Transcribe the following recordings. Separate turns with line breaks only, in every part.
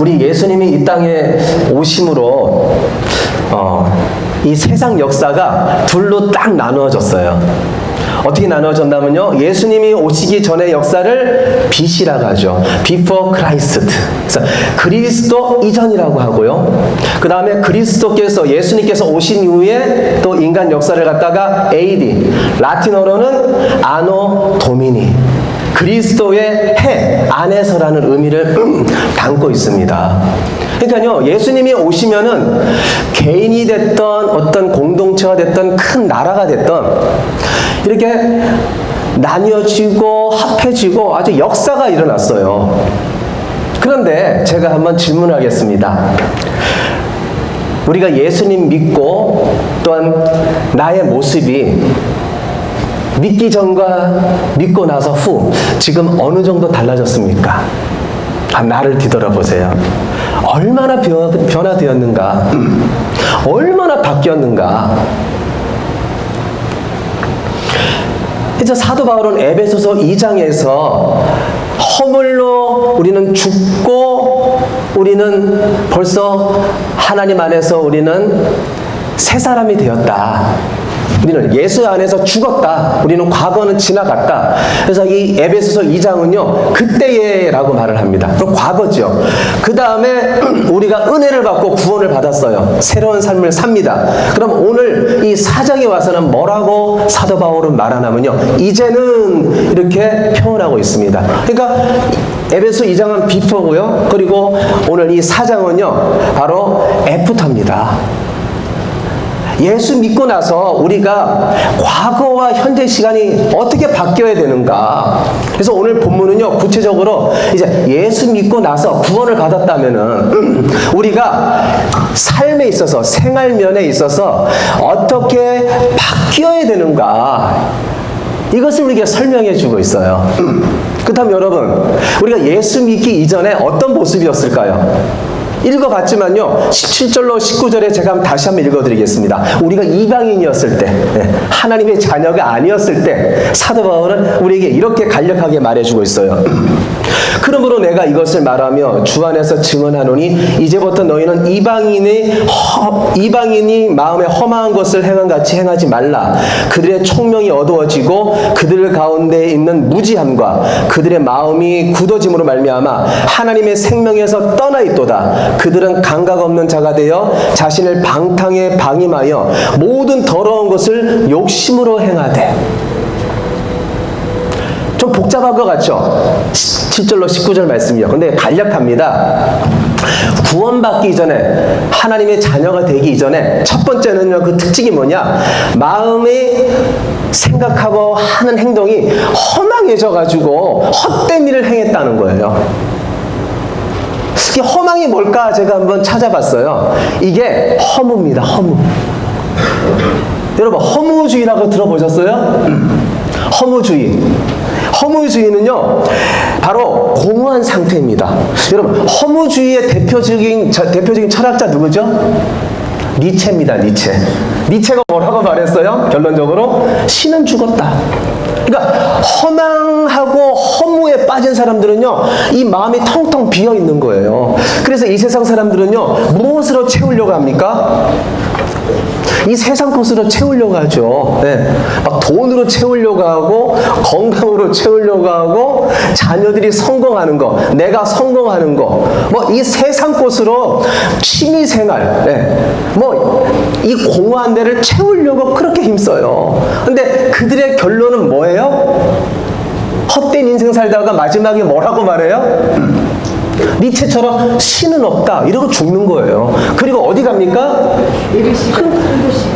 우리 예수님이 이 땅에 오심으로 이 세상 역사가 둘로 딱 나누어졌어요. 어떻게 나누어졌냐면요, 예수님이 오시기 전의 역사를 BC라고 하죠. Before Christ. 그래서 그리스도 이전이라고 하고요. 그 다음에 그리스도께서, 예수님께서 오신 이후에 또 인간 역사를 갖다가 AD, 라틴어로는 아노 도미니, 그리스도의 해 안에서라는 의미를 담고 있습니다. 그러니까요, 예수님이 오시면은 개인이 됐던 어떤 공동체가 됐던 큰 나라가 됐던 이렇게 나뉘어지고 합해지고 아주 역사가 일어났어요. 그런데 제가 한번 질문하겠습니다. 우리가 예수님 믿고 또한 나의 모습이 믿기 전과 믿고 나서 후 지금 어느 정도 달라졌습니까? 나를 뒤돌아보세요. 얼마나 변화되었는가? 얼마나 바뀌었는가? 이제 사도 바울은 에베소서 2장에서 허물로 우리는 죽고 우리는 벌써 하나님 안에서 우리는 새 사람이 되었다. 우리는 예수 안에서 죽었다. 우리는 과거는 지나갔다. 그래서 이 에베소서 2장은요, 그때에라고 말을 합니다. 그럼 과거죠. 그 다음에 우리가 은혜를 받고 구원을 받았어요. 새로운 삶을 삽니다. 그럼 오늘 이 4장에 와서는 뭐라고 사도 바울은 말하냐면요, 이제는 이렇게 표현하고 있습니다. 그러니까 에베소 2장은 비포고요. 그리고 오늘 이 4장은요, 바로 애프터입니다. 예수 믿고 나서 우리가 과거와 현재 시간이 어떻게 바뀌어야 되는가. 그래서 오늘 본문은요, 구체적으로 이제 예수 믿고 나서 구원을 받았다면은 우리가 삶에 있어서, 생활면에 있어서 어떻게 바뀌어야 되는가, 이것을 우리에게 설명해 주고 있어요. 그렇다면 여러분, 우리가 예수 믿기 이전에 어떤 모습이었을까요? 읽어봤지만요, 17절로 19절에 제가 다시 한번 읽어드리겠습니다. 우리가 이방인이었을 때, 하나님의 자녀가 아니었을 때 사도 바울은 우리에게 이렇게 간략하게 말해주고 있어요. 그러므로 내가 이것을 말하며 주 안에서 증언하노니 이제부터 너희는 이방인이 마음에 험한 것을 행한같이 행하지 말라. 그들의 총명이 어두워지고 그들 가운데 있는 무지함과 그들의 마음이 굳어짐으로 말미암아 하나님의 생명에서 떠나 있도다. 그들은 감각 없는 자가 되어 자신을 방탕에 방임하여 모든 더러운 것을 욕심으로 행하되. 좀 복잡한 것 같죠? 7절로 19절 말씀이요. 근데 간략합니다. 구원받기 이전에, 하나님의 자녀가 되기 이전에 첫 번째는요, 그 특징이 뭐냐? 마음이 생각하고 하는 행동이 허망해져가지고 헛된 일을 행했다는 거예요. 이 허망이 뭘까 제가 한번 찾아봤어요. 이게 허무입니다. 허무. 여러분, 허무주의라고 들어보셨어요? 허무주의. 허무주의는요, 바로 공허한 상태입니다. 여러분, 허무주의의 대표적인 철학자 누구죠? 니체입니다. 니체가 뭐라고 말했어요? 결론적으로 신은 죽었다. 그러니까 허망하고 허무에 빠진 사람들은요, 이 마음이 텅텅 비어 있는 거예요. 그래서 이 세상 사람들은요, 무엇으로 채우려고 합니까? 이 세상 것으로 채우려고 하죠. 막 돈으로 채우려고 하고, 건강으로 채우려고 하고, 자녀들이 성공하는 거, 내가 성공하는 거, 뭐 이 세상 것으로 취미생활, 이 공허한 데를 채우려고 그렇게 힘써요. 근데 그들의 결론은 뭐예요? 헛된 인생 살다가 마지막에 뭐라고 말해요? 니체처럼 신은 없다, 이러고 죽는 거예요. 그리고 어디 갑니까?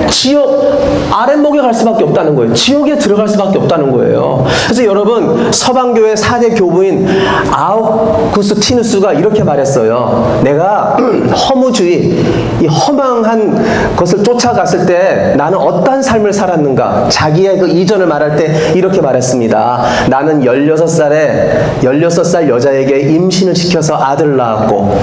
지옥 아랫목에 갈 수밖에 없다는 거예요. 지옥에 들어갈 수밖에 없다는 거예요. 그래서 여러분, 서방교회 4대 교부인 아우구스티누스가 이렇게 말했어요. 내가 허무주의, 이 허망한 것을 쫓아갔을 때 나는 어떠한 삶을 살았는가, 자기의 그 이전을 말할 때 이렇게 말했습니다. 나는 16살 여자에게 임신을 시켜서 아들을 낳았고,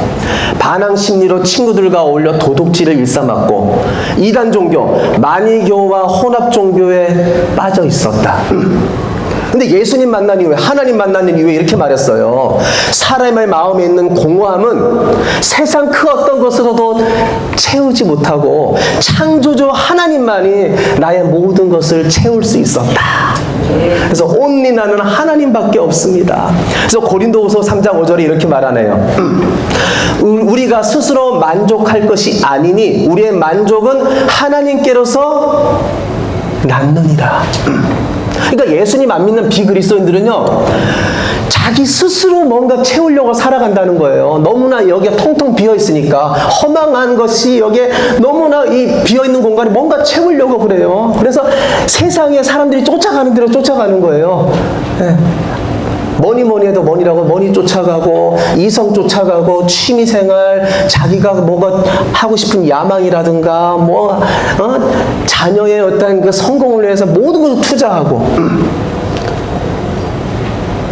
반항심리로 친구들과 어울려 도둑질을 일삼았고, 이단 종교, 만이교와 혼합 종교에 빠져 있었다. 근데 예수님 만난 이후에, 하나님 만난 이후에 이렇게 말했어요. 사람의 마음에 있는 공허함은 세상 그 어떤 것으로도 채우지 못하고 창조주 하나님만이 나의 모든 것을 채울 수 있었다. 그래서 온리 나는 하나님밖에 없습니다. 그래서 고린도후서 3장 5절에 이렇게 말하네요. 우리가 스스로 만족할 것이 아니니 우리의 만족은 하나님께로서 낳느니라. 그러니까 예수님 안 믿는 비그리스도인들은요, 자기 스스로 뭔가 채우려고 살아간다는 거예요. 너무나 여기에 텅텅 비어있으니까, 허망한 것이 여기에 너무나 이 비어있는 공간에 뭔가 채우려고 그래요. 그래서 세상에 사람들이 쫓아가는 대로 쫓아가는 거예요. 네. 뭐니 해도 뭐니라고 뭐니 쫓아가고, 이성 쫓아가고, 취미생활, 자기가 뭐가 하고 싶은 야망이라든가 자녀의 어떤 그 성공을 위해서 모든 것을 투자하고.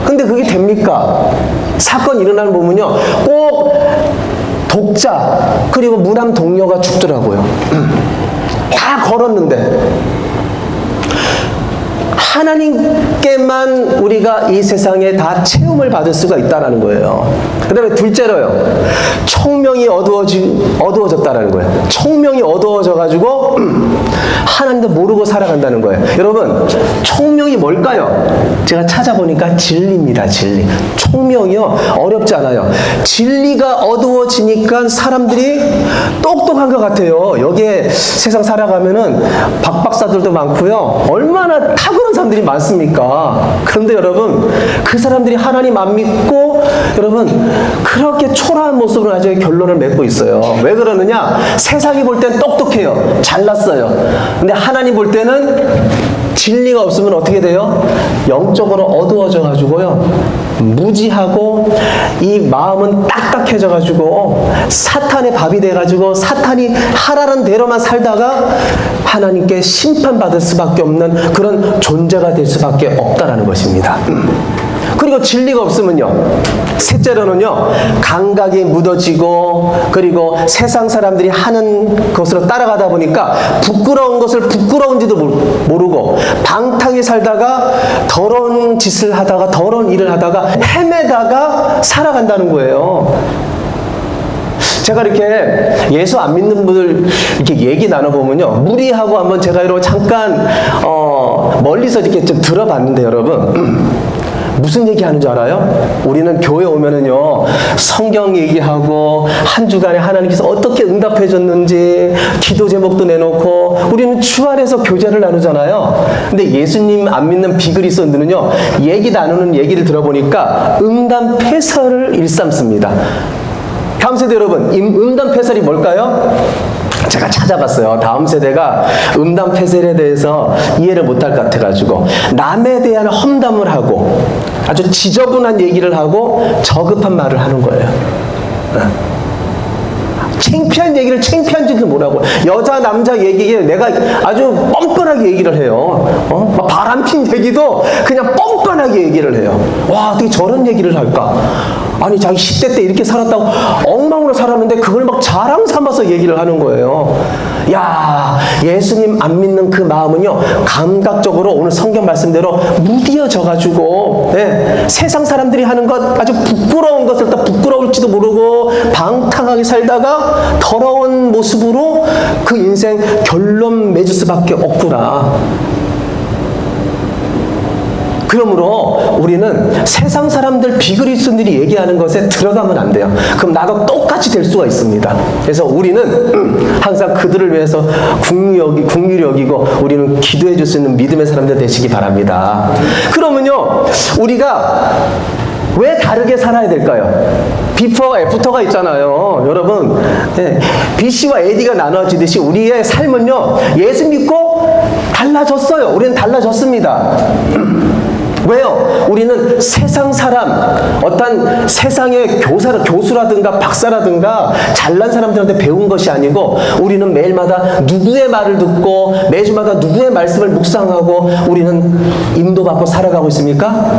근데 그게 됩니까? 사건이 일어나는 보면요, 꼭 독자 그리고 무남 동료가 죽더라고요. 다 걸었는데 하나님께만 우리가 이 세상에 다 체험을 받을 수가 있다는 거예요. 그 다음에 둘째로요, 총명이 어두워졌다는 거예요. 총명이 어두워져가지고 하나님도 모르고 살아간다는 거예요. 여러분, 총명이 뭘까요? 제가 찾아보니까 진리입니다. 진리. 총명이요, 어렵지 않아요. 진리가 어두워지니까 사람들이 똑똑한 것 같아요. 여기에 세상 살아가면은 박박사들도 많고요, 얼마나 탁월한 사람들이 많습니까? 그런데 여러분, 그 사람들이 하나님 안 믿고 여러분 그렇게 초라한 모습으로 나중에 결론을 맺고 있어요. 왜 그러느냐? 세상이 볼 땐 똑똑해요. 잘났어요. 근데 하나님 볼 때는 진리가 없으면 어떻게 돼요? 영적으로 어두워져 가지고요, 무지하고 이 마음은 딱딱해져 가지고 사탄의 밥이 돼 가지고 사탄이 하라는 대로만 살다가 하나님께 심판받을 수밖에 없는 그런 존재가 될 수밖에 없다라는 것입니다. 그리고 진리가 없으면요, 셋째로는요, 감각이 묻어지고, 그리고 세상 사람들이 하는 것으로 따라가다 보니까 부끄러운 것을 부끄러운지도 모르고 방탕히 살다가 더러운 짓을 하다가 더러운 일을 하다가 헤매다가 살아간다는 거예요. 제가 이렇게 예수 안 믿는 분들 이렇게 얘기 나눠보면요, 무리하고 한번 제가 이러고 잠깐 멀리서 이렇게 좀 들어봤는데, 여러분 무슨 얘기 하는 줄 알아요? 우리는 교회 오면은요, 성경 얘기하고 한 주간에 하나님께서 어떻게 응답해 줬는지 기도 제목도 내놓고 우리는 주 안에서 교제를 나누잖아요. 근데 예수님 안 믿는 비그리스도인들은요, 얘기 나누는 얘기를 들어보니까 음담패설을 일삼습니다. 다음 세대 여러분, 음담패설이 뭘까요? 제가 찾아봤어요. 다음 세대가 음담패설에 대해서 이해를 못할 것 같아가지고 남에 대한 험담을 하고 아주 지저분한 얘기를 하고 저급한 말을 하는 거예요. 창피한 얘기를 창피한지도 뭐라고, 여자 남자 얘기에 내가 아주 뻔뻔하게 얘기를 해요. 막 바람핀 얘기도 그냥 뻔뻔하게 얘기를 해요. 와, 어떻게 저런 얘기를 할까? 아니, 자기 10대 때 이렇게 살았다고 엉망으로 살았는데 그걸 막 자랑 삼아서 얘기를 하는 거예요. 야, 예수님 안 믿는 그 마음은요, 감각적으로 오늘 성경 말씀대로 무디어져가지고, 네, 세상 사람들이 하는 것, 아주 부끄러운 것을 또 부끄러울지도 모르고 방탕하게 살다가 더러운 모습으로 그 인생 결론 맺을 수밖에 없구나. 그러므로 우리는 세상 사람들, 비그리스도인들이 얘기하는 것에 들어가면 안 돼요. 그럼 나도 똑같이 될 수가 있습니다. 그래서 우리는 항상 그들을 위해서 긍휼히 여기고 우리는 기도해 줄 수 있는 믿음의 사람들 되시기 바랍니다. 그러면요, 우리가 왜 다르게 살아야 될까요? 비포와 애프터가 있잖아요. 여러분, 네, BC와 AD가 나눠지듯이 우리의 삶은요, 예수 믿고 달라졌어요. 우리는 달라졌습니다. 왜요? 우리는 세상 사람, 어떤 세상의 교수라든가 박사라든가 잘난 사람들한테 배운 것이 아니고 우리는 매일마다 누구의 말을 듣고 매주마다 누구의 말씀을 묵상하고 우리는 인도받고 살아가고 있습니까?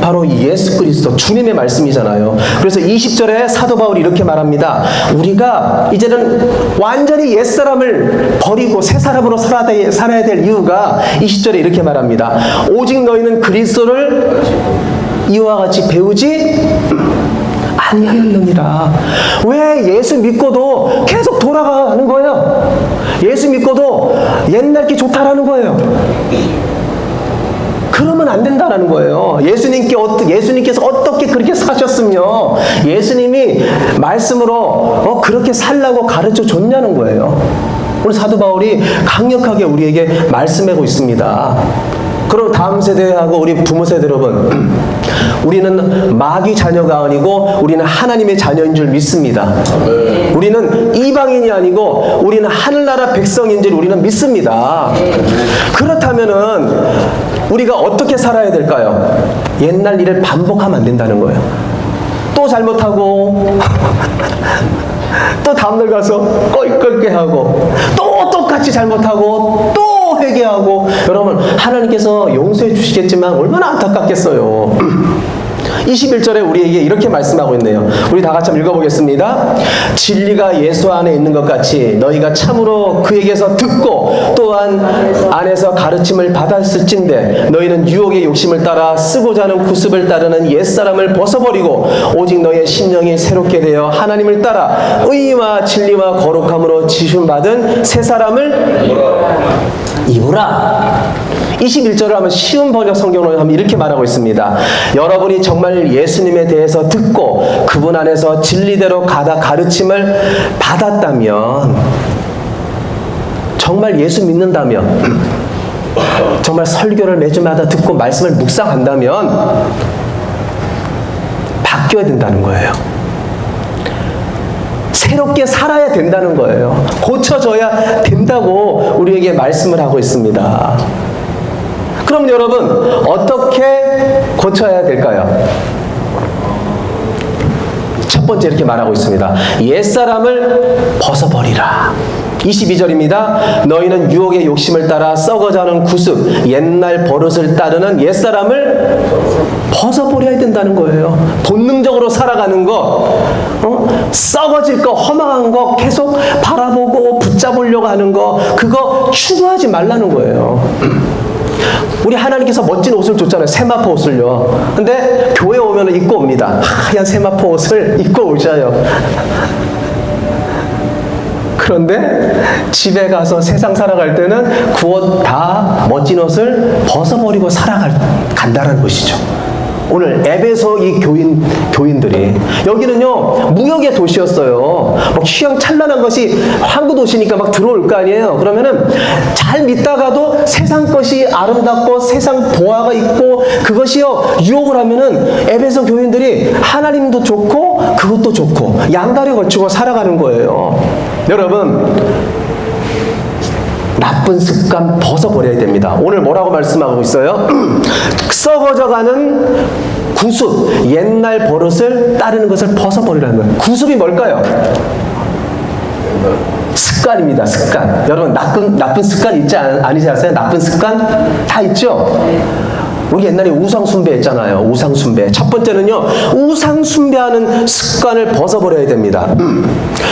바로 예수 그리스도 주님의 말씀이잖아요. 그래서 20절에 사도 바울이 이렇게 말합니다. 우리가 이제는 완전히 옛사람을 버리고 새 사람으로 살아야 될 이유가 20절에 이렇게 말합니다. 오직 너희는 그리스도를 이와 같이 배우지 아니하였느니라. 왜 예수 믿고도 계속 돌아가는 거예요? 예수 믿고도 옛날 게 좋다라는 거예요. 그러면 안 된다는 거예요. 예수님께서 어떻게 그렇게 사셨으며 예수님이 말씀으로 그렇게 살라고 가르쳐 줬냐는 거예요. 오늘 사도 바울이 강력하게 우리에게 말씀하고 있습니다. 그럼 다음 세대하고 우리 부모 세대 여러분, 우리는 마귀 자녀가 아니고 우리는 하나님의 자녀인 줄 믿습니다. 우리는 이방인이 아니고 우리는 하늘나라 백성인 줄 우리는 믿습니다. 그렇다면은 우리가 어떻게 살아야 될까요? 옛날 일을 반복하면 안 된다는 거예요. 또 잘못하고 또 다음날 가서 껄껄게 하고 또 똑같이 잘못하고 또 회개하고. 여러분, 하나님께서 용서해 주시겠지만 얼마나 안타깝겠어요. 21절에 우리에게 이렇게 말씀하고 있네요. 우리 다 같이 한번 읽어보겠습니다. 진리가 예수 안에 있는 것 같이 너희가 참으로 그에게서 듣고 또한 안에서 가르침을 받았을진데 너희는 유혹의 욕심을 따라 쓰고자 하는 구습을 따르는 옛사람을 벗어버리고 오직 너희의 심령이 새롭게 되어 하나님을 따라 의와 진리와 거룩함으로 지심받은 새 사람을 입으라. 21절을 하면 쉬운 번역 성경으로 하면 이렇게 말하고 있습니다. 여러분이 정말 예수님에 대해서 듣고 그분 안에서 진리대로 가르침을 받았다면, 정말 예수 믿는다면, 정말 설교를 매주마다 듣고 말씀을 묵상한다면 바뀌어야 된다는 거예요. 새롭게 살아야 된다는 거예요. 고쳐져야 된다고 우리에게 말씀을 하고 있습니다. 그럼 여러분, 어떻게 고쳐야 될까요? 첫 번째 이렇게 말하고 있습니다. 옛사람을 벗어버리라. 22절입니다. 너희는 유혹의 욕심을 따라 썩어가는 구습, 옛날 버릇을 따르는 옛사람을 벗어버려야 된다는 거예요. 본능적으로 살아가는 거, 썩어질 거, 허망한 거 계속 바라보고 붙잡으려고 하는 거, 그거 추구하지 말라는 거예요. 우리 하나님께서 멋진 옷을 줬잖아요. 세마포 옷을요. 근데 교회 오면 입고 옵니다. 하얀 세마포 옷을 입고 오셔요. 그런데 집에 가서 세상 살아갈 때는 그 옷 다 멋진 옷을 벗어버리고 간다는 것이죠. 오늘 에베소 이 교인들이, 여기는요 무역의 도시였어요. 막 휘황찬란한 것이 항구 도시니까 막 들어올 거 아니에요. 그러면은 잘 믿다가도 세상 것이 아름답고 세상 보화가 있고 그것이요 유혹을 하면은 에베소 교인들이 하나님도 좋고 그것도 좋고 양다리 걸치고 살아가는 거예요. 여러분, 나쁜 습관 벗어버려야 됩니다. 오늘 뭐라고 말씀하고 있어요? 썩어져가는 구습, 옛날 버릇을 따르는 것을 벗어버리라는 거예요. 구습이 뭘까요? 습관입니다. 습관. 여러분, 나쁜 습관 있지 아니지 않으세요? 나쁜 습관 다 있죠? 우리 옛날에 우상숭배 했잖아요. 우상숭배. 첫 번째는요, 우상숭배하는 습관을 벗어버려야 됩니다.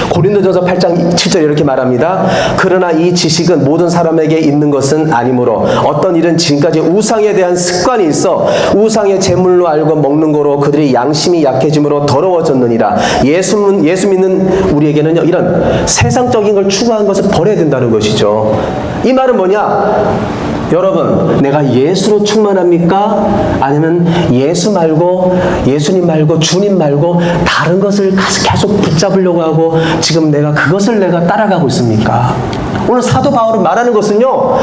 고린도전서 8장 7절 이렇게 말합니다. 그러나 이 지식은 모든 사람에게 있는 것은 아니므로 어떤 일은 지금까지 우상에 대한 습관이 있어 우상의 제물로 알고 먹는 거로 그들이 양심이 약해짐으로 더러워졌느니라. 예수 믿는 우리에게는요, 이런 세상적인 걸 추구하는 것을 버려야 된다는 것이죠. 이 말은 뭐냐? 여러분, 내가 예수로 충만합니까? 아니면 예수님 말고 주님 말고 다른 것을 계속 붙잡으려고 하고 지금 그것을 내가 따라가고 있습니까? 오늘 사도 바울은 말하는 것은요,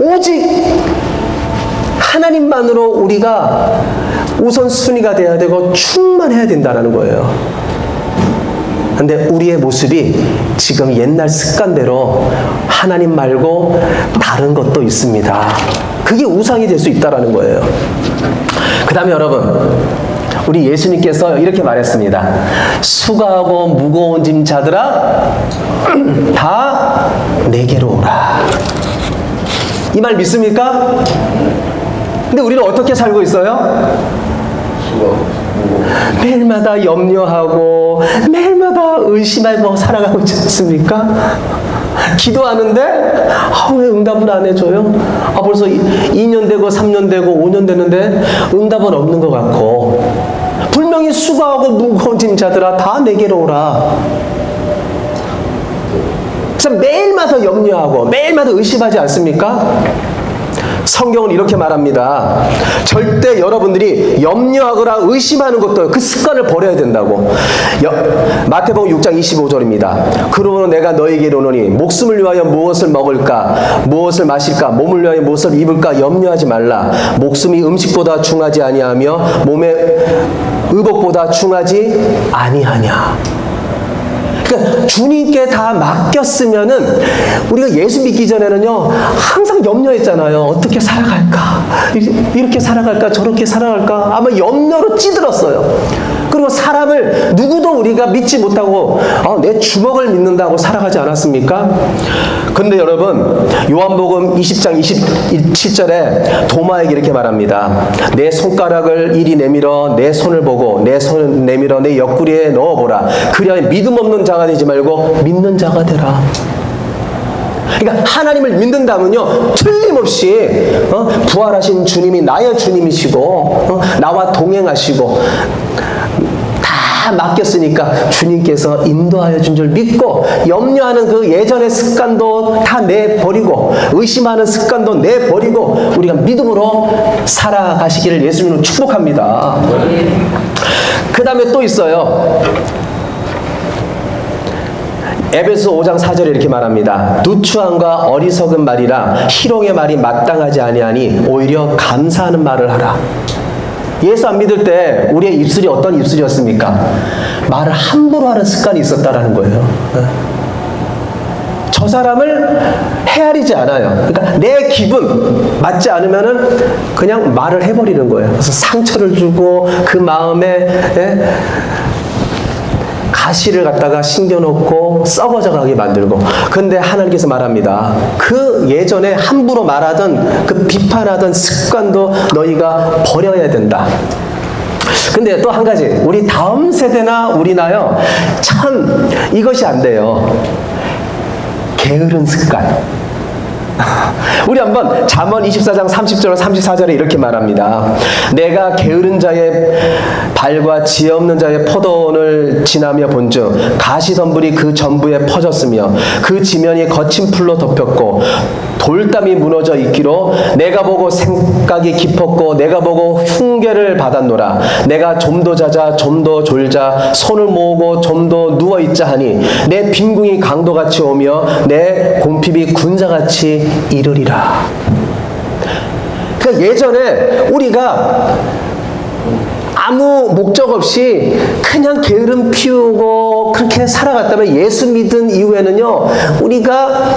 오직 하나님만으로 우리가 우선순위가 돼야 되고 충만해야 된다는 거예요. 근데 우리의 모습이 지금 옛날 습관대로 하나님 말고 다른 것도 있습니다. 그게 우상이 될 수 있다는 거예요. 그 다음에 여러분, 우리 예수님께서 이렇게 말했습니다. 수고하고 무거운 짐 자들아 다 내게로 오라. 이 말 믿습니까? 근데 근데 우리는 어떻게 살고 있어요? 매일마다 염려하고 매일마다 의심하고 살아가고 있지 않습니까? 기도하는데 왜 응답을 안 해줘요? 벌써 2년 되고 3년 되고 5년 되는데 응답은 없는 것 같고, 분명히 수고하고 무거운 짐 자들아 다 내게로 오라. 그래서 매일마다 염려하고 매일마다 의심하지 않습니까? 성경은 이렇게 말합니다. 절대 여러분들이 염려하거나 의심하는 것도 그 습관을 버려야 된다고. 마태복음 6장 25절입니다. 그러므로 내가 너에게 이르노니 목숨을 위하여 무엇을 먹을까 무엇을 마실까 몸을 위하여 무엇을 입을까 염려하지 말라. 목숨이 음식보다 중하지 아니하며 몸의 의복보다 중하지 아니하냐. 그러니까 주님께 다 맡겼으면은 우리가 예수 믿기 전에는요 항상 염려했잖아요. 어떻게 살아갈까? 이렇게 살아갈까? 저렇게 살아갈까? 아마 염려로 찌들었어요. 그리고 사람을 누구도 우리가 믿지 못하고 내 주먹을 믿는다고 살아가지 않았습니까? 근데 여러분, 요한복음 20장 27절에 도마에게 이렇게 말합니다. 내 손가락을 이리 내밀어 내 손을 보고 내 손을 내밀어 내 옆구리에 넣어보라. 그리하여 믿음 없는 자가 되지 말고 믿는 자가 되라. 그러니까 하나님을 믿는다면요 틀림없이 부활하신 주님이 나의 주님이시고 나와 동행하시고 다 맡겼으니까 주님께서 인도하여 준 줄 믿고, 염려하는 그 예전의 습관도 다 내버리고 의심하는 습관도 내버리고 우리가 믿음으로 살아가시기를 예수님으로 축복합니다. 그 다음에 또 있어요. 에베소 5장 4절에 이렇게 말합니다. 누추함과 어리석은 말이라 희롱의 말이 마땅하지 아니하니 오히려 감사하는 말을 하라. 예수 안 믿을 때 우리의 입술이 어떤 입술이었습니까? 말을 함부로 하는 습관이 있었다라는 거예요. 저 사람을 헤아리지 않아요. 그러니까 내 기분 맞지 않으면은 그냥 말을 해버리는 거예요. 그래서 상처를 주고 그 마음에 가시를 갖다가 심겨놓고 썩어져 가게 만들고. 근데 하나님께서 말합니다. 그 예전에 함부로 말하던 그 비판하던 습관도 너희가 버려야 된다. 근데 또 한 가지, 우리 다음 세대나 우리나요 참 이것이 안 돼요. 게으른 습관. 우리 한번 잠언 24장 30절 34절에 이렇게 말합니다. 내가 게으른 자의 발과 지혜 없는 자의 포도원을 지나며 본즉 가시덤불이 그 전부에 퍼졌으며 그 지면이 거친 풀로 덮였고 돌담이 무너져 있기로 내가 보고 생각이 깊었고 내가 보고 흉계를 받았노라. 내가 좀 더 자자 좀 더 졸자 손을 모으고 좀 더 누워있자 하니 내 빈궁이 강도같이 오며 내 곰핍이 군자같이 이르리라. 그러니까 예전에 우리가 아무 목적 없이 그냥 게으름 피우고 그렇게 살아갔다면 예수 믿은 이후에는요 우리가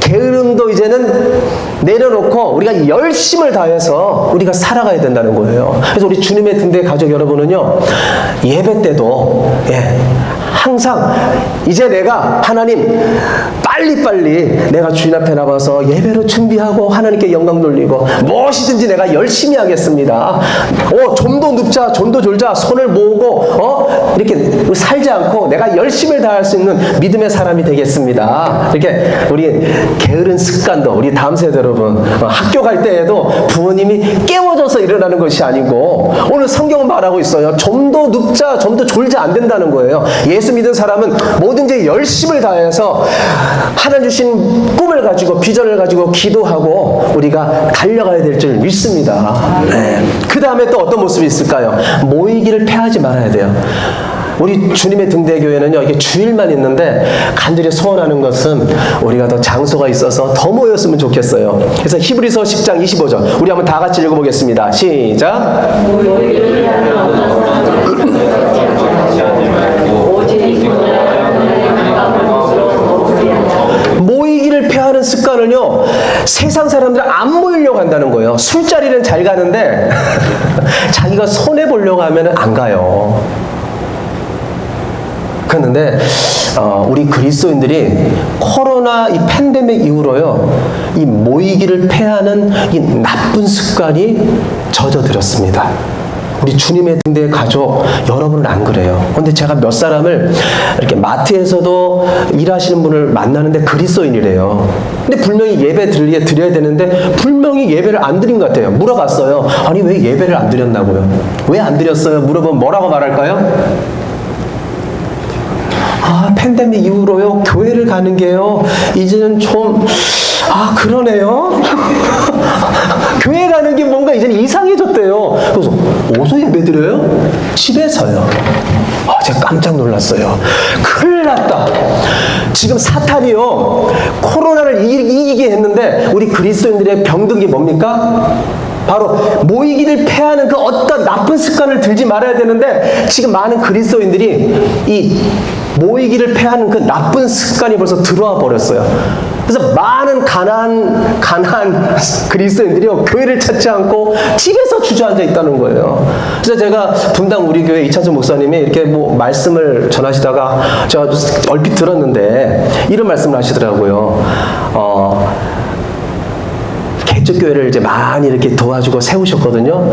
게으름도 이제는 내려놓고 우리가 열심을 다해서 우리가 살아가야 된다는 거예요. 그래서 우리 주님의 등대 가족 여러분은요 예배 때도 항상 이제 내가 하나님 빨리빨리 내가 주님 앞에 나가서 예배로 준비하고 하나님께 영광 돌리고 무엇이든지 내가 열심히 하겠습니다. 좀 더 눕자 좀 더 졸자 손을 모으고 이렇게 살지 않고 내가 열심을 다할 수 있는 믿음의 사람이 되겠습니다. 이렇게 우리 게으른 습관도 우리 다음 세대 여러분 학교 갈 때에도 부모님이 깨워줘서 일어나는 것이 아니고 오늘 성경은 말하고 있어요. 좀 더 눕자 좀 더 졸자 안 된다는 거예요. 예수 믿은 사람은 뭐든지 열심을 다해서 하나님 주신 꿈을 가지고 비전을 가지고 기도하고 우리가 달려가야 될 줄 믿습니다. 그 다음에 또 어떤 모습이 있을까요? 모이기를 패하지 말아야 돼요. 우리 주님의 등대교회는요 이게 주일만 있는데 간절히 소원하는 것은 우리가 더 장소가 있어서 더 모였으면 좋겠어요. 그래서 히브리서 10장 25절 우리 한번 다 같이 읽어보겠습니다. 시작. 모이기를 패하는 습관은요 세상 사람들은 안 모이려고 한다는 거예요. 술자리는 잘 가는데 자기가 손해보려고 하면 안 가요. 그랬는데 우리 그리스도인들이 코로나 이 팬데믹 이후로요, 이 모이기를 패하는 이 나쁜 습관이 젖어들었습니다. 우리 주님의 등대의 가족 여러분은 안 그래요. 그런데 제가 몇 사람을 이렇게 마트에서도 일하시는 분을 만나는데 그리스도인이래요. 근데 분명히 예배 드려야 되는데 분명히 예배를 안 드린 것 같아요. 물어봤어요. 아니 왜 예배를 안 드렸나고요? 왜 안 드렸어요? 물어보면 뭐라고 말할까요? 팬데믹 이후로요, 교회를 가는 게요, 이제는 좀, 그러네요? 교회 가는 게 뭔가 이제는 이상해졌대요. 그래서, 어디서 예배 드려요? 집에서요. 제가 깜짝 놀랐어요. 큰일 났다. 지금 사탄이요, 코로나를 이기게 했는데, 우리 그리스도인들의 병든 게 뭡니까? 바로 모이기를 패하는 그 어떤 나쁜 습관을 들지 말아야 되는데, 지금 많은 그리스도인들이 이 모이기를 패하는 그 나쁜 습관이 벌써 들어와 버렸어요. 그래서 많은 가난한 그리스도인들이요, 교회를 찾지 않고 집에서 주저앉아 있다는 거예요. 그래서 제가 분당 우리 교회 이찬수 목사님이 이렇게 뭐 말씀을 전하시다가 제가 얼핏 들었는데 이런 말씀을 하시더라고요. 개척교회를 이제 많이 이렇게 도와주고 세우셨거든요.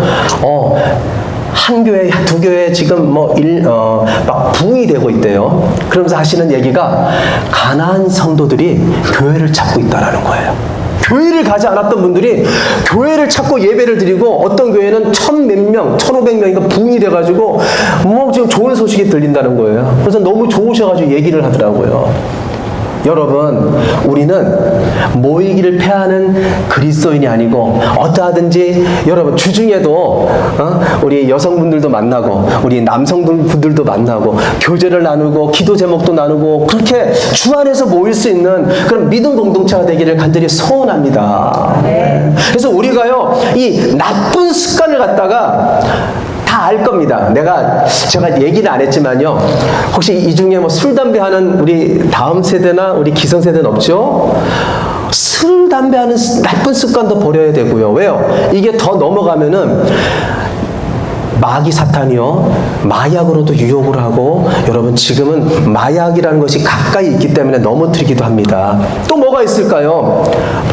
한 교회, 두 교회 지금 막 부흥이 되고 있대요. 그러면서 하시는 얘기가 가난한 성도들이 교회를 찾고 있다라는 거예요. 교회를 가지 않았던 분들이 교회를 찾고 예배를 드리고, 어떤 교회는 1000몇 명, 1500명인가 부흥이 돼가지고 지금 좋은 소식이 들린다는 거예요. 그래서 너무 좋으셔가지고 얘기를 하더라고요. 여러분, 우리는 모이기를 패하는 그리스도인이 아니고 어떠하든지 여러분 주중에도 우리 여성분들도 만나고 우리 남성분들도 만나고 교제를 나누고 기도 제목도 나누고 그렇게 주 안에서 모일 수 있는 그런 믿음 공동체가 되기를 간절히 소원합니다. 그래서 우리가요, 이 나쁜 습관을 갖다가 다 알 겁니다. 제가 얘기는 안 했지만요, 혹시 이 중에 뭐 술, 담배 하는 우리 다음 세대나 우리 기성세대는 없죠? 술, 담배 하는 나쁜 습관도 버려야 되고요. 왜요? 이게 더 넘어가면은 마귀 사탄이요, 마약으로도 유혹을 하고, 여러분 지금은 마약이라는 것이 가까이 있기 때문에 넘어뜨리기도 합니다. 또 뭐가 있을까요?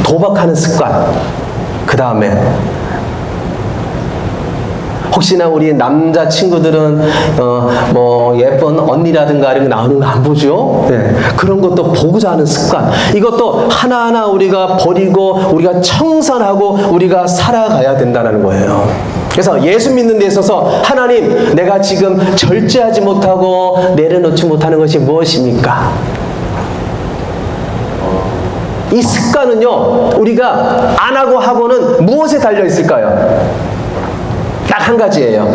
도박하는 습관. 그 다음에 혹시나 우리 남자 친구들은 예쁜 언니라든가 이런 거 나오는 거 안 보죠? 네. 그런 것도 보고자 하는 습관. 이것도 하나하나 우리가 버리고 우리가 청산하고 우리가 살아가야 된다는 거예요. 그래서 예수 믿는 데 있어서 하나님, 내가 지금 절제하지 못하고 내려놓지 못하는 것이 무엇입니까? 이 습관은요, 우리가 안 하고 하고는 무엇에 달려 있을까요? 딱 한 가지예요.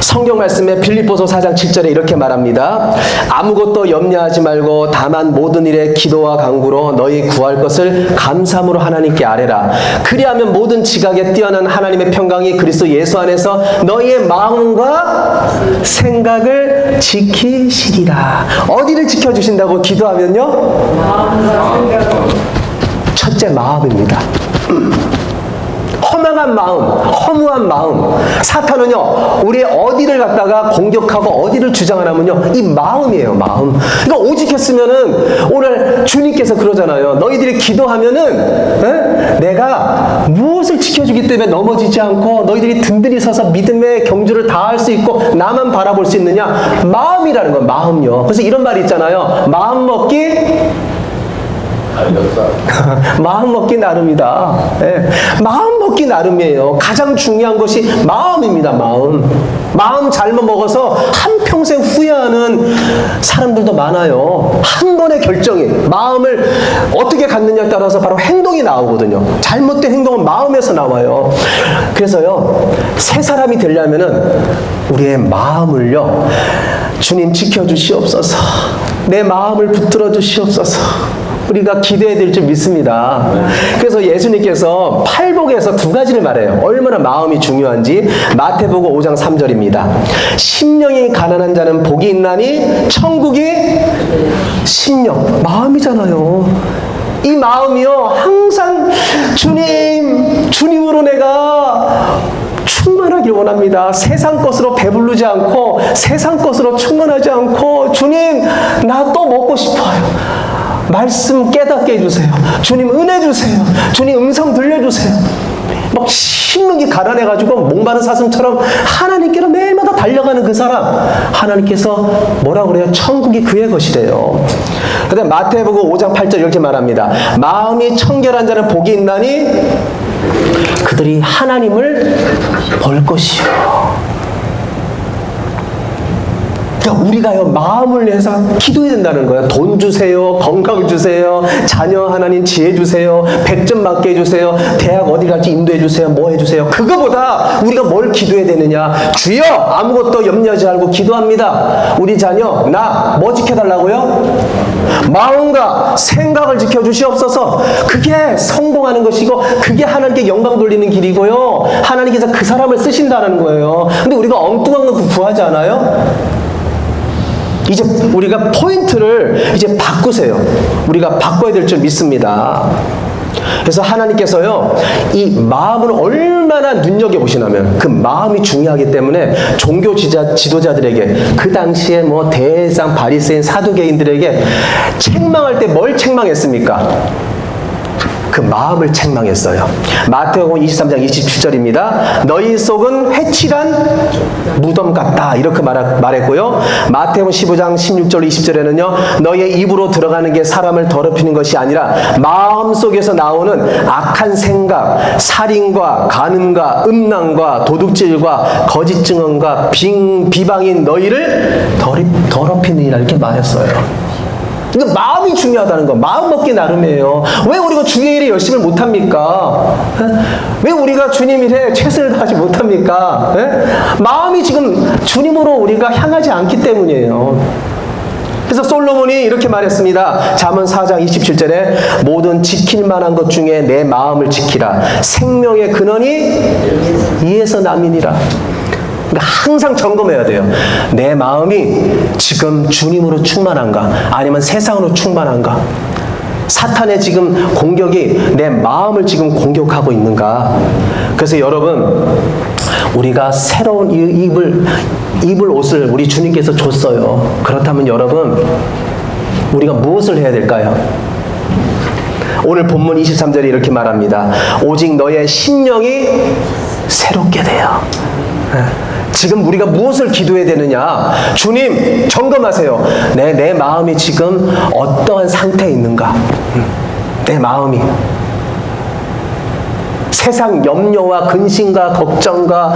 성경 말씀에 빌립보서 4장 7절에 이렇게 말합니다. 아무것도 염려하지 말고 다만 모든 일에 기도와 간구로 너희 구할 것을 감사함으로 하나님께 아뢰라. 그리하면 모든 지각에 뛰어난 하나님의 평강이 그리스도 예수 안에서 너희의 마음과 생각을 지키시리라. 어디를 지켜주신다고 기도하면요? 마음과 생각. 첫째, 마음입니다. 허망한 마음, 허무한 마음. 사탄은요, 우리의 어디를 갖다가 공격하고 어디를 주장하냐면요, 이 마음이에요, 마음. 그러니까 오직 했으면은, 오늘 주님께서 그러잖아요. 너희들이 기도하면은, 내가 무엇을 지켜주기 때문에 넘어지지 않고 너희들이 든든히 서서 믿음의 경주를 다할 수 있고 나만 바라볼 수 있느냐? 마음이라는 건 마음요. 그래서 이런 말이 있잖아요. 마음 먹기 마음 먹기 나름이다. 네. 마음 먹기 나름이에요. 가장 중요한 것이 마음입니다. 마음 잘못 먹어서 한평생 후회하는 사람들도 많아요. 한 번의 결정이, 마음을 어떻게 갖느냐에 따라서 바로 행동이 나오거든요. 잘못된 행동은 마음에서 나와요. 그래서요, 새 사람이 되려면은 우리의 마음을요, 주님 지켜주시옵소서, 내 마음을 붙들어 주시옵소서, 우리가 기도해야 될 줄 믿습니다. 그래서 예수님께서 팔복에서 두 가지를 말해요. 얼마나 마음이 중요한지. 마태복음 5장 3절입니다. 심령이 가난한 자는 복이 있나니 천국이 심령, 마음이잖아요. 이 마음이요, 항상 주님으로 내가 충만하길 원합니다. 세상 것으로 배부르지 않고 세상 것으로 충만하지 않고 주님 나 또 먹고 싶어요. 말씀 깨닫게 해주세요. 주님 은혜 주세요. 주님 음성 들려주세요. 막 신명이 가난해가지고 목마른 사슴처럼 하나님께로 매일마다 달려가는 그 사람, 하나님께서 뭐라 그래요? 천국이 그의 것이래요. 그 다음 마태복음 5장 8절 이렇게 말합니다. 마음이 청결한 자는 복이 있나니 그들이 하나님을 볼 것이요. 그러니까 우리가요 마음을 내서 기도해야 된다는 거예요. 돈 주세요, 건강 주세요, 자녀 하나님 지혜 주세요, 100점 맞게 해주세요, 대학 어디 갈지 인도해 주세요, 뭐 해주세요. 그거보다 우리가 뭘 기도해야 되느냐? 주여 아무것도 염려하지 말고 기도합니다. 우리 자녀 나 뭐 지켜달라고요? 마음과 생각을 지켜주시옵소서. 그게 성공하는 것이고 그게 하나님께 영광 돌리는 길이고요. 하나님께서 그 사람을 쓰신다는 거예요. 근데 우리가 엉뚱한 거 구하지 않아요? 이제 우리가 포인트를 이제 바꾸세요. 우리가 바꿔야 될 줄 믿습니다. 그래서 하나님께서요, 이 마음을 얼마나 눈여겨보시냐면, 그 마음이 중요하기 때문에 종교 지도자들에게, 그 당시에 뭐 대상 바리새인 사두개인들에게 책망할 때 뭘 책망했습니까? 그 마음을 책망했어요. 마태복음 23장 27절입니다. 너희 속은 회칠한 무덤 같다. 이렇게 말했고요. 마태복음 15장 16절 20절에는요. 너희의 입으로 들어가는 게 사람을 더럽히는 것이 아니라 마음속에서 나오는 악한 생각, 살인과 간음과 음란과 도둑질과 거짓 증언과 비방인 너희를 더럽히느니라 이렇게 말했어요. 그러니까 마음이 중요하다는 거. 마음 먹기 나름이에요. 왜 우리가 주의 일에 열심을 못합니까? 왜 우리가 주님 일에 최선을 다하지 못합니까? 마음이 지금 주님으로 우리가 향하지 않기 때문이에요. 그래서 솔로몬이 이렇게 말했습니다. 잠언 4장 27절에 모든 지킬 만한 것 중에 내 마음을 지키라. 생명의 근원이 이에서 남이니라. 그러니까 항상 점검해야 돼요. 내 마음이 지금 주님으로 충만한가? 아니면 세상으로 충만한가? 사탄의 지금 공격이 내 마음을 지금 공격하고 있는가? 그래서 여러분, 우리가 새로운 입을 옷을 우리 주님께서 줬어요. 그렇다면 여러분, 우리가 무엇을 해야 될까요? 오늘 본문 23절에 이렇게 말합니다. 오직 너의 심령이 새롭게 돼요. 지금 우리가 무엇을 기도해야 되느냐? 주님 점검하세요. 내 마음이 지금 어떠한 상태에 있는가? 내 마음이 세상 염려와 근심과 걱정과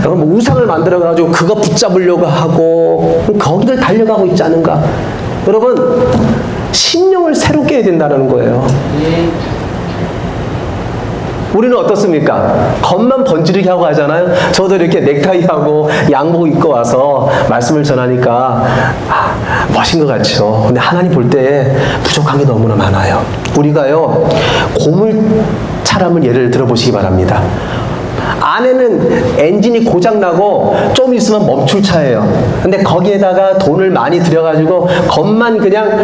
우상을 만들어가지고 그거 붙잡으려고 하고 거기를 달려가고 있지 않은가? 여러분, 심령을 새롭게 해야 된다는 거예요. 우리는 어떻습니까? 겉만 번지르게 하고 하잖아요. 저도 이렇게 넥타이하고 양복 입고 와서 말씀을 전하니까 멋진 것 같죠. 근데 하나님 볼 때 부족한 게 너무나 많아요. 우리가요, 고물차량을 예를 들어보시기 바랍니다. 안에는 엔진이 고장나고 좀 있으면 멈출 차예요. 근데 거기에다가 돈을 많이 들여가지고 겉만 그냥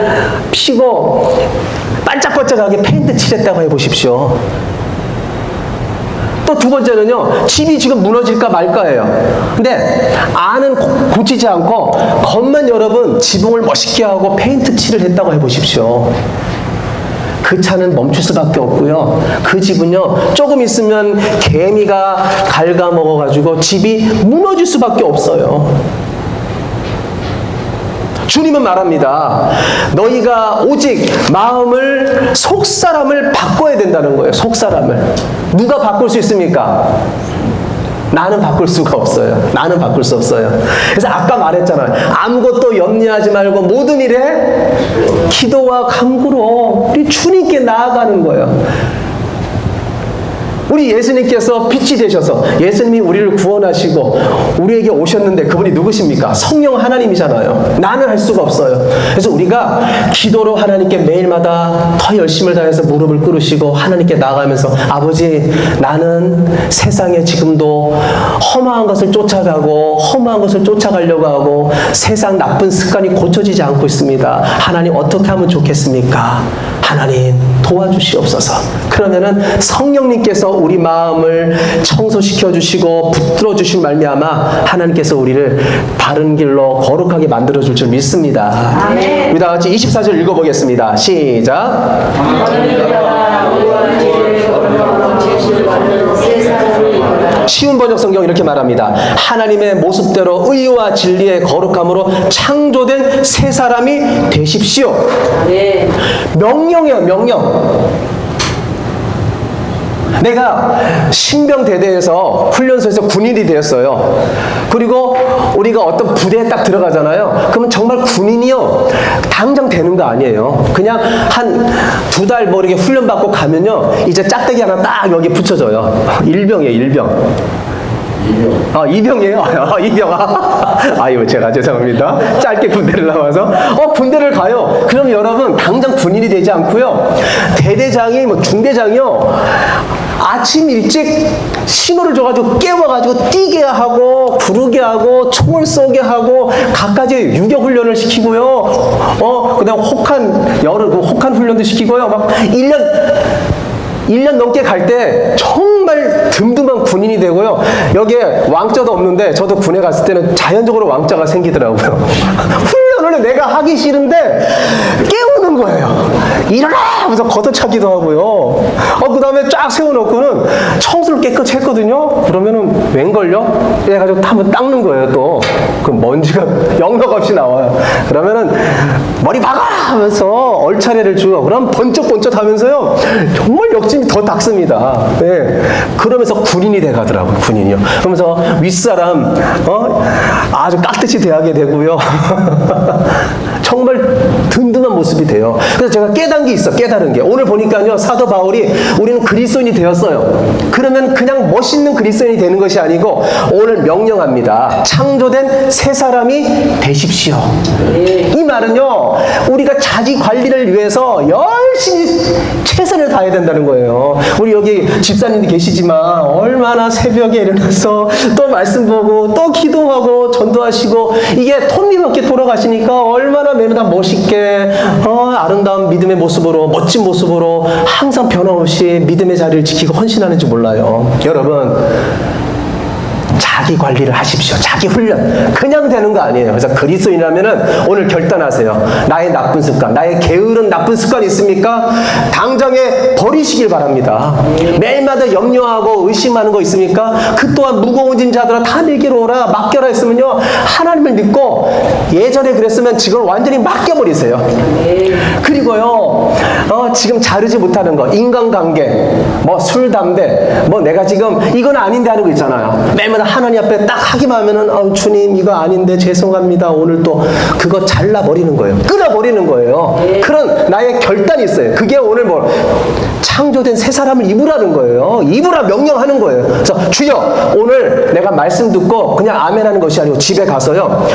피고 반짝반짝하게 페인트 칠했다고 해보십시오. 또 두 번째는요, 집이 지금 무너질까 말까예요. 근데 안은 고치지 않고 겉만 여러분 지붕을 멋있게 하고 페인트 칠을 했다고 해보십시오. 그 차는 멈출 수밖에 없고요. 그 집은요, 조금 있으면 개미가 갉아먹어가지고 집이 무너질 수밖에 없어요. 주님은 말합니다. 너희가 오직 마음을, 속사람을 바꿔야 된다는 거예요. 속사람을. 누가 바꿀 수 있습니까? 나는 바꿀 수가 없어요. 나는 바꿀 수 없어요. 그래서 아까 말했잖아요. 아무것도 염려하지 말고 모든 일에 기도와 간구로 우리 주님께 나아가는 거예요. 우리 예수님께서 빛이 되셔서 예수님이 우리를 구원하시고 우리에게 오셨는데 그분이 누구십니까? 성령 하나님이잖아요. 나는 할 수가 없어요. 그래서 우리가 기도로 하나님께 매일마다 더 열심을 다해서 무릎을 꿇으시고 하나님께 나아가면서 아버지, 나는 세상에 지금도 험한 것을 쫓아가고 험한 것을 쫓아가려고 하고 세상 나쁜 습관이 고쳐지지 않고 있습니다. 하나님 어떻게 하면 좋겠습니까? 하나님 도와주시옵소서. 그러면은 성령님께서 우리 마음을 청소시켜 주시고 붙들어 주신 말미암아 하나님께서 우리를 바른 길로 거룩하게 만들어 줄 줄 믿습니다.
아멘.
우리 다 같이 24절 읽어보겠습니다. 시작. 쉬운 번역 성경 이렇게 말합니다. 하나님의 모습대로 의와 진리의 거룩함으로 창조된 새 사람이 되십시오.
네.
명령이에요, 명령. 내가 신병대대에서 훈련소에서 군인이 되었어요. 그리고 우리가 어떤 부대에 딱 들어가잖아요. 그러면 정말 군인이요, 당장 되는 거 아니에요. 그냥 한 2달 뭐 이렇게 훈련받고 가면요, 이제 짝대기 하나 딱 여기 붙여줘요. 일병이에요, 일병. 이병이에요? 이병. 아유, 제가 죄송합니다. 짧게 군대를 나와서. 군대를 가요. 그럼 여러분, 당장 군인이 되지 않고요. 대대장이, 뭐 중대장이요. 아침 일찍 신호를 줘가지고 깨워가지고 뛰게 하고, 부르게 하고, 총을 쏘게 하고, 갖가지 유격훈련을 시키고요. 그 다음 혹한 훈련도 시키고요. 막 1년 넘게 갈 때 정말 든든한 군인이 되고요. 여기에 왕자도 없는데 저도 군에 갔을 때는 자연적으로 왕자가 생기더라고요. 훈련을 내가 하기 싫은데 깨우는 거예요. 일어나! 하면서 걷어차기도 하고요. 그 다음에 쫙 세워놓고는 청소를 깨끗이 했거든요. 그러면은 웬걸요? 해가지고 한번 닦는 거예요, 또. 그 먼지가 영락없이 나와요. 그러면은 머리 박아! 하면서 얼차례를 주고, 그럼 번쩍번쩍 하면서요. 정말 욕심이 더 닦습니다. 네. 그러면서 군인이 돼가더라고요, 군인이요. 그러면서 윗사람, 아주 깍듯이 대하게 되고요. 정말 든든한 모습이 돼요. 그래서 제가 깨달은 게 있어, 깨달은 게. 오늘 보니까요, 사도 바울이 우리는 그리스도인이 되었어요. 그러면 그냥 멋있는 그리스도인이 되는 것이 아니고 오늘 명령합니다. 창조된 새 사람이 되십시오. 이 말은요, 우리가 자기 관리를 위해서 열심히 최선을 다해야 된다는 거예요. 우리 여기 집사님도 계시지만 얼마나 새벽에 일어나서 또 말씀 보고 또 기도하고 전도하시고, 이게 톱니바퀴 돌아가시니까 얼마나 매일다 멋있게 아름다운 믿음의 모습으로, 멋진 모습으로 항상 변함없이 믿음의 자리를 지키고 헌신하는지 몰라요. 여러분, 자기 관리를 하십시오. 자기 훈련. 그냥 되는 거 아니에요. 그래서 그리스도인이라면은 오늘 결단하세요. 나의 나쁜 습관, 나의 게으른 나쁜 습관이 있습니까? 당장에 버리시길 바랍니다. 매일마다 염려하고 의심하는 거 있습니까? 그 또한 무거운 짐 자들아 다 내게로 오라, 맡겨라 했으면요, 하나님을 믿고 예전에 그랬으면 지금 완전히 맡겨버리세요. 그리고요, 지금 자르지 못하는 거, 인간관계, 뭐 술, 담배, 뭐 내가 지금 이건 아닌데 하는 거 있잖아요. 매일마다 하나님 앞에 딱 하기만 하면은 주님 이거 아닌데 죄송합니다. 오늘 또 그거 잘라버리는 거예요. 끊어버리는 거예요. 그런 나의 결단이 있어요. 그게 오늘 뭐 창조된 새 사람을 입으라는 거예요. 입으라 명령하는 거예요. 그래서 주여, 오늘 내가 말씀 듣고 그냥 아멘 하는 것이 아니고 집에 가서요,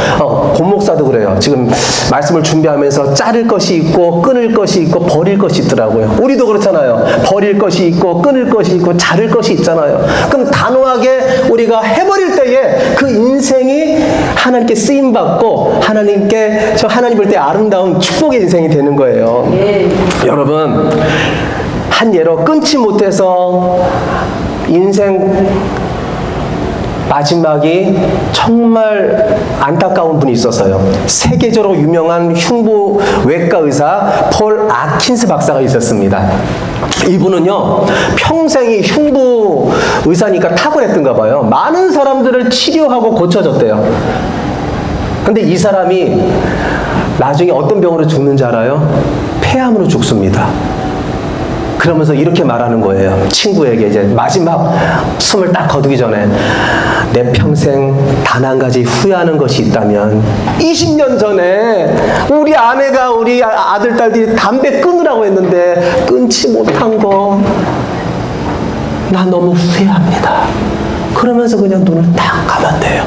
곰목사도 그래요. 지금 말씀을 준비하면서 자를 것이 있고 끊을 것이 있고 버릴 것이 있더라고요. 우리도 그렇잖아요. 버릴 것이 있고 끊을 것이 있고 자를 것이 있잖아요. 그럼 단호하게 우리가 해버릴 때에 그 인생이 하나님께 쓰임받고 하나님께 하나님 볼 때 아름다운 축복의 인생이 되는 거예요. 여러분, 한 예로 끊지 못해서 인생 마지막이 정말 안타까운 분이 있었어요. 세계적으로 유명한 흉부외과 의사 폴 아킨스 박사가 있었습니다. 이분은요, 평생이 흉부 의사니까 탁월했던가 봐요. 많은 사람들을 치료하고 고쳐줬대요. 근데 이 사람이 나중에 어떤 병으로 죽는지 알아요? 폐암으로 죽습니다. 그러면서 이렇게 말하는 거예요. 친구에게 이제 마지막 숨을 딱 거두기 전에, 내 평생 단 한 가지 후회하는 것이 있다면 20년 전에 우리 아내가 우리 아들, 딸들이 담배 끊으라고 했는데 끊지 못한 거 나 너무 후회합니다. 그러면서 그냥 눈을 딱 감으면 돼요.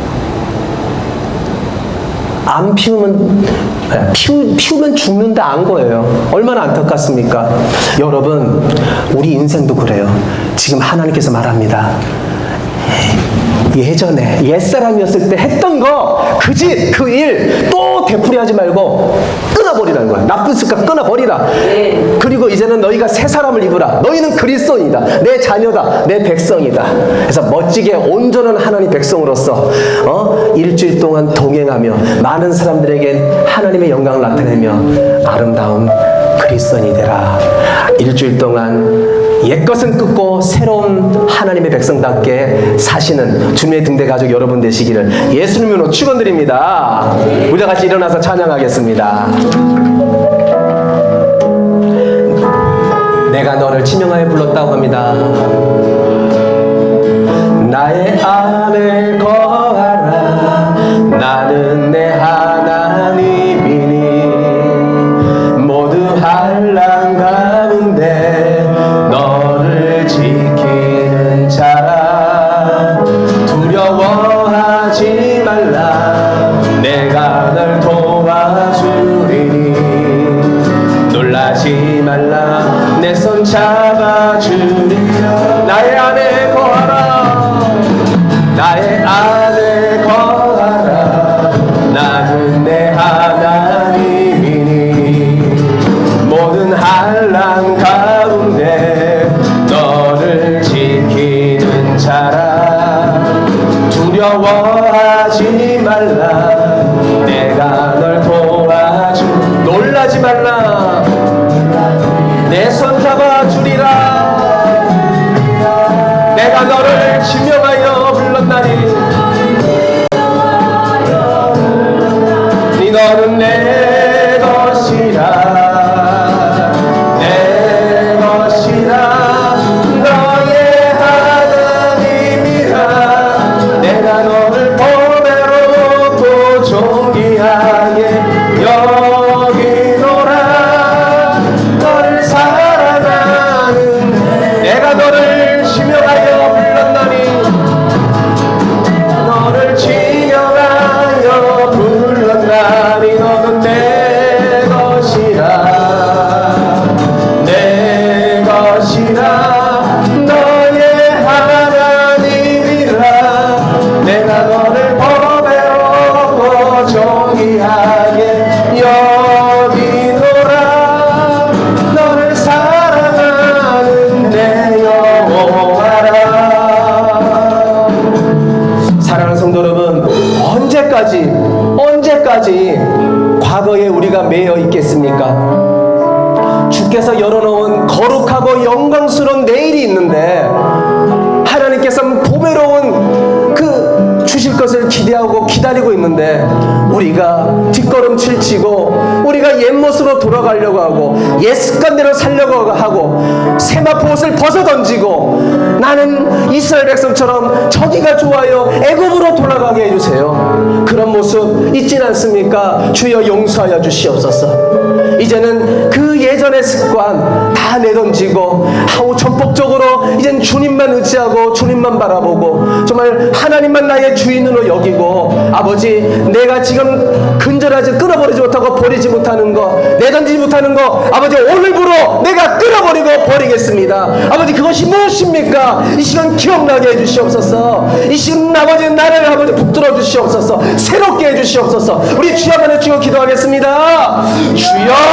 안 피우면, 피우면 죽는다 안 거예요. 얼마나 안타깝습니까? 여러분, 우리 인생도 그래요. 지금 하나님께서 말합니다. 예전에 옛사람이었을 때 했던 거, 그 짓, 그 일 또 되풀이하지 말고 끊어버리라는 거야. 나쁜 습관 끊어버리라. 그리고 이제는 너희가 새 사람을 입으라. 너희는 그리스도인이다. 내 자녀다. 내 백성이다. 그래서 멋지게 온전한 하나님 백성으로서 일주일 동안 동행하며 많은 사람들에게 하나님의 영광을 나타내며 아름다운 그리스도인이 되라. 일주일 동안 옛것은 끊고 새로운 하나님의 백성답게 사시는 주님의 등대 가족 여러분 되시기를 예수님으로 축원드립니다. 우리 같이 일어나서 찬양하겠습니다. 내가 너를 지명하여 불렀다고 합니다. 나의 안에 거하라. 나는 내 하나님이니 모두 환난 가운데 너를 지키는 자라. 두려워하지 말라. 내가 널 도와주리니 놀라지 말라. 내 손 잡아주리라. 나의 안에 거하라. 나의 안에 거하라. 나는 내 하나님이니 모든 환난 가운데 너를 지키는 자라. 두려워하지 말라. 내가 널 도와주. 놀라지 말라. 내 손 잡아주리라. 내가 너를 지명하여 불렀나니 너는 내 것이라. 내 것이라. 너의 하나님이라. 내가 너를 보배롭고 존귀하게 여기노라. 너를 사랑하는 내가 너를 지명하여 불렀나니 너를 지명하여 불렀나니 너는 내 것이라. 내 것이라. 너의 하나님이라. 내가 너를 보배롭고 존귀하게 여기노라. 너를 사랑하는 내 여호와라. 사랑하는 성도 여러분, 언제까지 과거에 우리가 매여 있겠습니까? 주께서 열어놓은 거룩하고 영광스러운 내일이 있는데 하나님께서 보배로운 그 주실 것을 기대하고 기다리고 있는데 우리가 뒷걸음질 치고 우리가 옛 모습으로 돌아가려고 하고 옛 습관대로 살려고 하고 세마포 옷을 벗어던지고 나는 이스라엘 백성처럼 저기가 좋아요, 애굽으로 돌아가게 해주세요. 그런 모습 있진 않습니까? 주여 용서하여 주시옵소서. 이제는 그 예전의 습관 다 내던지고 전폭적으로 이젠 주님만 의지하고 주님만 바라보고 정말 하나님만 나의 주인으로 여기고 아버지 내가 지금 근절하지 끊어버리지 못하고 버리지 못하는 거 내던지지 못하는 거 아버지 오늘부로 내가 끊어버리고 버리겠습니다. 아버지 그것이 무엇입니까? 이 시간 기억나게 해주시옵소서. 이 시간 아버지 나를 아버지 붙들어 주시옵소서. 새롭게 해주시옵소서. 우리 주여 만에 주여 기도하겠습니다. 주여